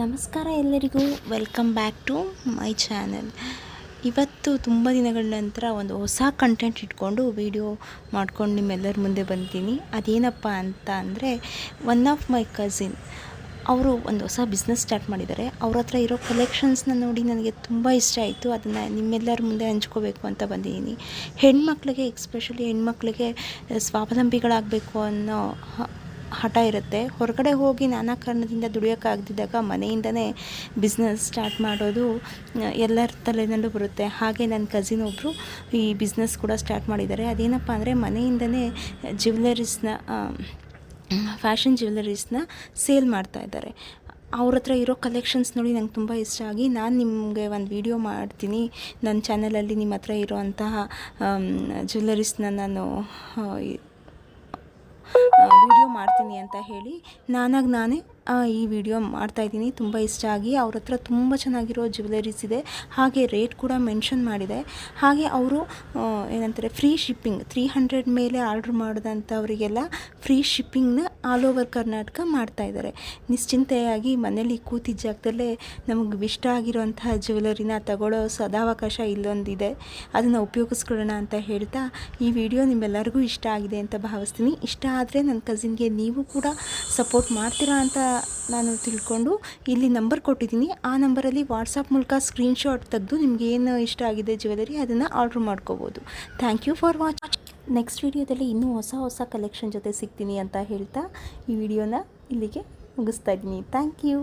ನಮಸ್ಕಾರ ಎಲ್ಲರಿಗೂ, welcome back to my channel. ಇವತ್ತು ತುಂಬ ದಿನಗಳ ನಂತರ ಒಂದು ಹೊಸ ಕಂಟೆಂಟ್ ಇಟ್ಕೊಂಡು ವಿಡಿಯೋ ಮಾಡ್ಕೊಂಡು ನಿಮ್ಮೆಲ್ಲರ ಮುಂದೆ ಬಂದಿದ್ದೀನಿ. ಅದೇನಪ್ಪ ಅಂತ ಅಂದರೆ, ಒನ್ ಆಫ್ ಮೈ ಕಸಿನ್ ಅವರು ಒಂದು ಹೊಸ ಬಿಸ್ನೆಸ್ ಸ್ಟಾರ್ಟ್ ಮಾಡಿದ್ದಾರೆ. ಅವ್ರ ಹತ್ರ ಇರೋ ಕಲೆಕ್ಷನ್ಸ್ನ ನೋಡಿ ನನಗೆ ತುಂಬ ಇಷ್ಟ ಆಯಿತು. ಅದನ್ನು ನಿಮ್ಮೆಲ್ಲರ ಮುಂದೆ ಹಂಚ್ಕೋಬೇಕು ಅಂತ ಬಂದಿದ್ದೀನಿ. ಹೆಣ್ಮಕ್ಳಿಗೆ, ಎಕ್ಸ್ಪೆಷಲಿ ಹೆಣ್ಮಕ್ಳಿಗೆ ಸ್ವಾವಲಂಬಿಗಳಾಗಬೇಕು ಅನ್ನೋ ಹಠ ಇರುತ್ತೆ. ಹೊರಗಡೆ ಹೋಗಿ ನಾನಾ ಕಾರಣದಿಂದ ದುಡಿಯೋಕ್ಕಾಗದಿದ್ದಾಗ ಮನೆಯಿಂದನೇ ಬಿಸ್ನೆಸ್ ಸ್ಟಾರ್ಟ್ ಮಾಡೋದು ಎಲ್ಲರ ತಲೆನಲ್ಲೂ ಬರುತ್ತೆ. ಹಾಗೆ ನನ್ನ ಕಸಿನ್ ಒಬ್ಬರು ಈ ಬಿಸ್ನೆಸ್ ಕೂಡ ಸ್ಟಾರ್ಟ್ ಮಾಡಿದ್ದಾರೆ. ಅದೇನಪ್ಪ ಅಂದರೆ, ಮನೆಯಿಂದನೇ ಫ್ಯಾಷನ್ ಜ್ಯುವೆಲರೀಸ್ನ ಸೇಲ್ ಮಾಡ್ತಾಯಿದ್ದಾರೆ. ಅವ್ರ ಹತ್ರ ಇರೋ ಕಲೆಕ್ಷನ್ಸ್ ನೋಡಿ ನಂಗೆ ತುಂಬ ಇಷ್ಟ ಆಗಿ ನಾನು ನಿಮಗೆ ಒಂದು ವಿಡಿಯೋ ಮಾಡ್ತೀನಿ. ನನ್ನ ಚಾನಲಲ್ಲಿ ನಿಮ್ಮ ಹತ್ರ ಇರೋವಂತಹ ಜ್ಯುವೆಲರೀಸ್ನ ನಾನು ವಿಡಿಯೋ ಮಾಡ್ತೀನಿ ಅಂತ ಹೇಳಿ ನಾನೇ ಈ ವಿಡಿಯೋ ಮಾಡ್ತಾಯಿದ್ದೀನಿ. ತುಂಬ ಇಷ್ಟ ಆಗಿ ಅವ್ರ ಹತ್ರ ತುಂಬ ಚೆನ್ನಾಗಿರೋ ಜ್ಯುವೆಲರೀಸ್ ಇದೆ. ಹಾಗೆ ರೇಟ್ ಕೂಡ ಮೆನ್ಷನ್ ಮಾಡಿದೆ. ಹಾಗೆ ಅವರು ಏನಂತಾರೆ, ಫ್ರೀ ಶಿಪ್ಪಿಂಗ್ 300 ಮೇಲೆ ಆರ್ಡ್ರ್ ಮಾಡಿದಂಥವರಿಗೆಲ್ಲ ಫ್ರೀ ಶಿಪ್ಪಿಂಗ್ನ ಆಲ್ ಓವರ್ ಕರ್ನಾಟಕ ಮಾಡ್ತಾಯಿದ್ದಾರೆ. ನಿಶ್ಚಿಂತೆಯಾಗಿ ಮನೇಲಿ ಕೂತಿದ್ದ ಜಾಗದಲ್ಲೇ ನಮಗೆ ಇಷ್ಟ ಆಗಿರೋಂತಹ ಜ್ಯುವೆಲರಿನ ತಗೊಳ್ಳೋ ಸದಾವಕಾಶ ಇಲ್ಲೊಂದಿದೆ. ಅದನ್ನು ಉಪಯೋಗಿಸ್ಕೊಳ್ಳೋಣ ಅಂತ ಹೇಳ್ತಾ ಈ ವಿಡಿಯೋ ನಿಮ್ಮೆಲ್ಲರಿಗೂ ಇಷ್ಟ ಆಗಿದೆ ಅಂತ ಭಾವಿಸ್ತೀನಿ. ಇಷ್ಟ ಆದರೆ ನನ್ನ ಕಸಿನ್ಗೆ ನೀವು ಕೂಡ ಸಪೋರ್ಟ್ ಮಾಡ್ತೀರಾ ಅಂತ ನಾನು ತಿಳ್ಕೊಂಡು ಇಲ್ಲಿ ನಂಬರ್ ಕೊಟ್ಟಿದ್ದೀನಿ. ಆ ನಂಬರಲ್ಲಿ ವಾಟ್ಸಪ್ ಮೂಲಕ ಸ್ಕ್ರೀನ್ಶಾಟ್ ತೆಗೆದು ನಿಮ್ಗೆ ಏನು ಇಷ್ಟ ಆಗಿದೆ ಜ್ಯುವೆಲರಿ ಅದನ್ನು ಆರ್ಡ್ರ್ ಮಾಡ್ಕೋಬೋದು. Thank you for watching. Next ವಿಡಿಯೋದಲ್ಲಿ ಇನ್ನೂ ಹೊಸ ಕಲೆಕ್ಷನ್ ಜೊತೆ ಸಿಗ್ತೀನಿ ಅಂತ ಹೇಳ್ತಾ ಈ ವಿಡಿಯೋನ ಇಲ್ಲಿಗೆ ಮುಗಿಸ್ತಾ ಇದ್ದೀನಿ. Thank you.